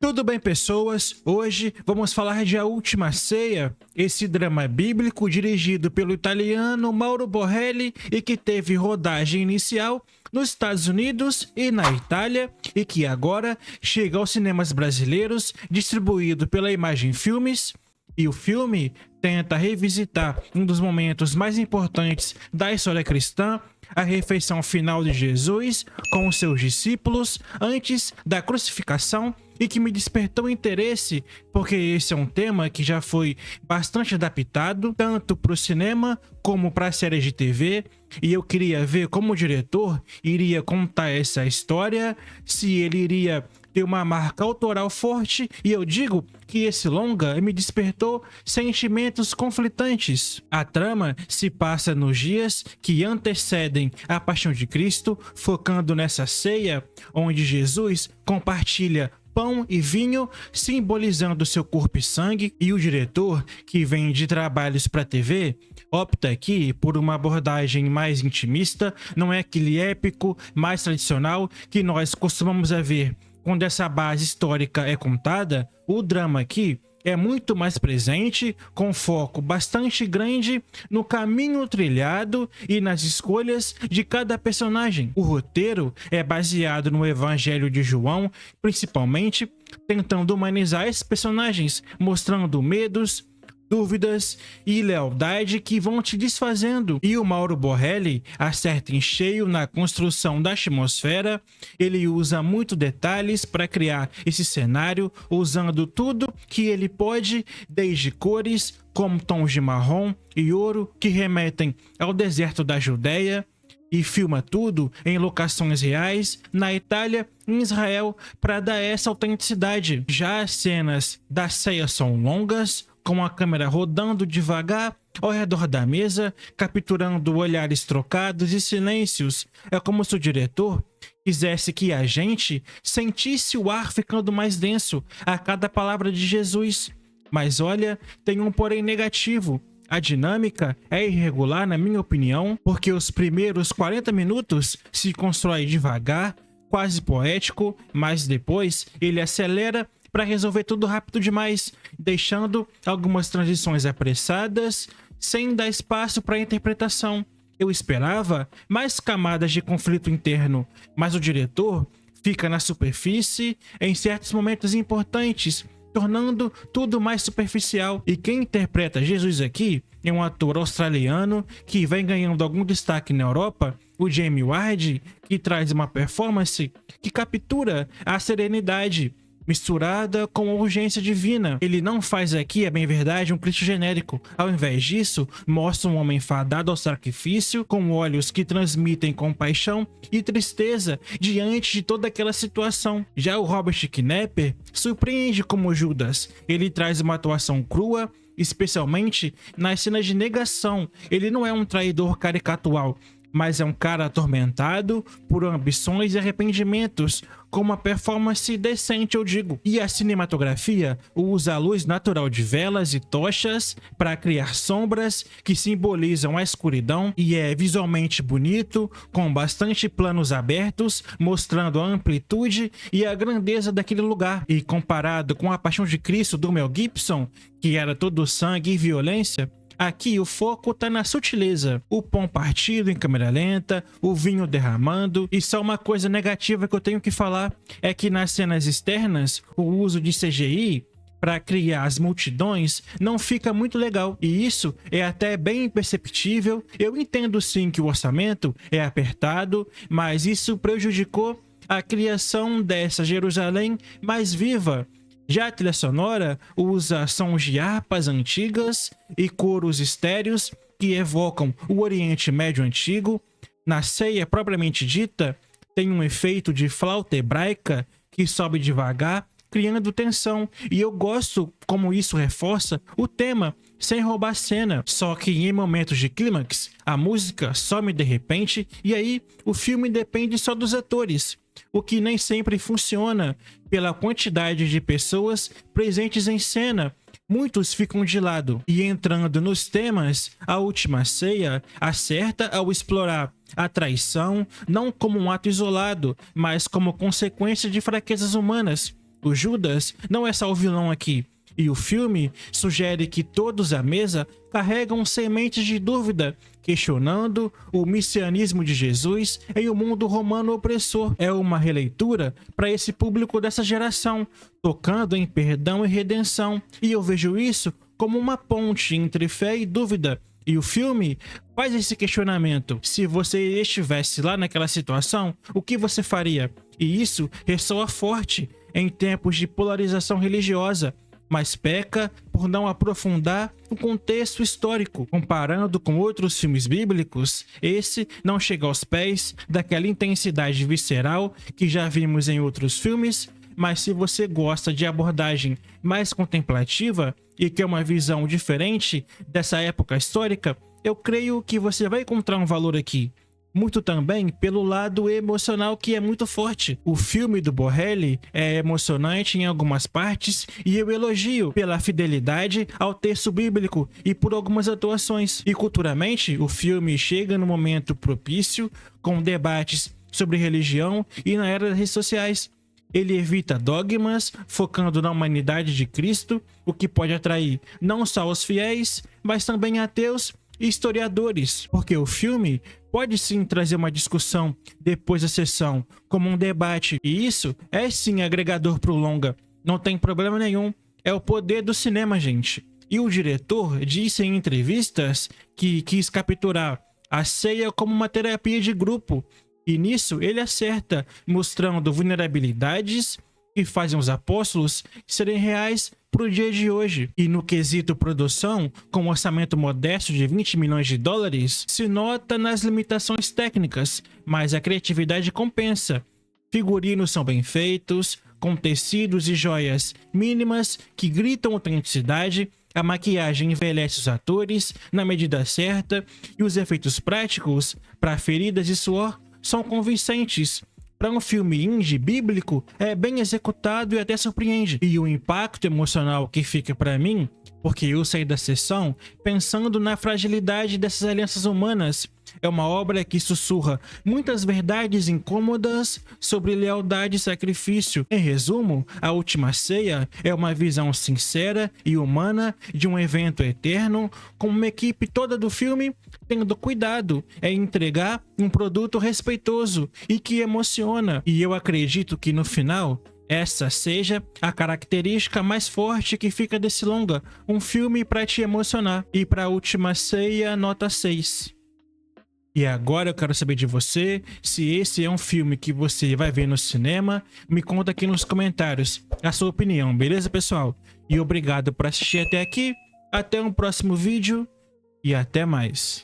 Tudo bem, pessoas? Hoje vamos falar de A Última Ceia, esse drama bíblico dirigido pelo italiano Mauro Borrelli e que teve rodagem inicial nos Estados Unidos e na Itália e que agora chega aos cinemas brasileiros, distribuído pela Imagem Filmes. E o filme tenta revisitar um dos momentos mais importantes da história cristã, a refeição final de Jesus com os seus discípulos antes da crucificação, e que me despertou interesse porque esse é um tema que já foi bastante adaptado tanto para o cinema como para séries de TV, e eu queria ver como o diretor iria contar essa história, se ele iria ter uma marca autoral forte, e eu digo que esse longa me despertou sentimentos conflitantes. A trama se passa nos dias que antecedem a Paixão de Cristo, focando nessa ceia onde Jesus compartilha pão e vinho, simbolizando seu corpo e sangue, e o diretor, que vem de trabalhos para TV, opta aqui por uma abordagem mais intimista, não é aquele épico mais tradicional que nós costumamos ver quando essa base histórica é contada. O drama aqui é muito mais presente, com foco bastante grande no caminho trilhado e nas escolhas de cada personagem. O roteiro é baseado no Evangelho de João, principalmente tentando humanizar esses personagens, mostrando medos, dúvidas e lealdade que vão te desfazendo. E o Mauro Borrelli acerta em cheio na construção da atmosfera. Ele usa muito detalhes para criar esse cenário, usando tudo que ele pode, desde cores como tons de marrom e ouro que remetem ao deserto da Judéia, e filma tudo em locações reais na Itália e em Israel para dar essa autenticidade. Já as cenas da ceia são longas, com a câmera rodando devagar ao redor da mesa, capturando olhares trocados e silêncios. É como se o diretor quisesse que a gente sentisse o ar ficando mais denso a cada palavra de Jesus. Mas olha, tem um porém negativo. A dinâmica é irregular, na minha opinião, porque os primeiros 40 minutos se constrói devagar, quase poético, mas depois ele acelera para resolver tudo rápido demais, deixando algumas transições apressadas, sem dar espaço para interpretação. Eu esperava mais camadas de conflito interno, mas o diretor fica na superfície em certos momentos importantes, tornando tudo mais superficial. E quem interpreta Jesus aqui é um ator australiano que vem ganhando algum destaque na Europa, o Jamie Ward, que traz uma performance que captura a serenidade misturada com a urgência divina. Ele não faz aqui, é bem verdade, um Cristo genérico. Ao invés disso, mostra um homem fadado ao sacrifício, com olhos que transmitem compaixão e tristeza diante de toda aquela situação. Já o Robert Knepper surpreende como Judas. Ele traz uma atuação crua, especialmente nas cenas de negação. Ele não é um traidor caricatural, mas é um cara atormentado por ambições e arrependimentos, com uma performance decente, eu digo. E a cinematografia usa a luz natural de velas e tochas para criar sombras que simbolizam a escuridão, e é visualmente bonito, com bastante planos abertos, mostrando a amplitude e a grandeza daquele lugar. E comparado com A Paixão de Cristo do Mel Gibson, que era todo sangue e violência, aqui o foco tá na sutileza, o pão partido em câmera lenta, o vinho derramando. E só uma coisa negativa que eu tenho que falar é que nas cenas externas, o uso de CGI para criar as multidões não fica muito legal, e isso é até bem imperceptível. Eu entendo sim que o orçamento é apertado, mas isso prejudicou a criação dessa Jerusalém mais viva. Já a trilha sonora usa sons de harpas antigas e coros estéreos que evocam o Oriente Médio Antigo. Na ceia propriamente dita, tem um efeito de flauta hebraica que sobe devagar, criando tensão, e eu gosto como isso reforça o tema sem roubar a cena. Só que em momentos de clímax, a música some de repente, e aí o filme depende só dos atores, o que nem sempre funciona pela quantidade de pessoas presentes em cena. Muitos ficam de lado. E entrando nos temas, A Última Ceia acerta ao explorar a traição não como um ato isolado, mas como consequência de fraquezas humanas. O Judas não é só o vilão aqui. E o filme sugere que todos à mesa carregam sementes de dúvida, questionando o messianismo de Jesus em um mundo romano opressor. É uma releitura para esse público dessa geração, tocando em perdão e redenção. E eu vejo isso como uma ponte entre fé e dúvida. E o filme faz esse questionamento. Se você estivesse lá naquela situação, o que você faria? E isso ressoa forte em tempos de polarização religiosa, mas peca por não aprofundar o contexto histórico. Comparando com outros filmes bíblicos, esse não chega aos pés daquela intensidade visceral que já vimos em outros filmes, mas se você gosta de abordagem mais contemplativa e quer uma visão diferente dessa época histórica, eu creio que você vai encontrar um valor aqui. Muito também pelo lado emocional, que é muito forte. O filme do Borrelli é emocionante em algumas partes e eu elogio pela fidelidade ao texto bíblico e por algumas atuações. E culturalmente, o filme chega no momento propício, com debates sobre religião e na era das redes sociais. Ele evita dogmas, focando na humanidade de Cristo, o que pode atrair não só os fiéis, mas também ateus e historiadores, porque o filme pode sim trazer uma discussão depois da sessão, como um debate, e isso é sim agregador pro longa, não tem problema nenhum, é o poder do cinema, gente. E o diretor disse em entrevistas que quis capturar a ceia como uma terapia de grupo, e nisso ele acerta, mostrando vulnerabilidades que fazem os apóstolos serem reais pro dia de hoje. E no quesito produção, com um orçamento modesto de 20 milhões de dólares, se nota nas limitações técnicas, mas a criatividade compensa. Figurinos são bem feitos, com tecidos e joias mínimas que gritam autenticidade, a maquiagem envelhece os atores na medida certa e os efeitos práticos para feridas e suor são convincentes. Para um filme indie bíblico, é bem executado e até surpreende. E o impacto emocional que fica para mim, porque eu saí da sessão pensando na fragilidade dessas alianças humanas. É uma obra que sussurra muitas verdades incômodas sobre lealdade e sacrifício. Em resumo, A Última Ceia é uma visão sincera e humana de um evento eterno, com uma equipe toda do filme tendo cuidado em entregar um produto respeitoso e que emociona. E eu acredito que no final essa seja a característica mais forte que fica desse longa, um filme para te emocionar. E para A Última Ceia, nota 6. E agora eu quero saber de você, se esse é um filme que você vai ver no cinema, me conta aqui nos comentários a sua opinião, beleza, pessoal? E obrigado por assistir até aqui, até um próximo vídeo e até mais.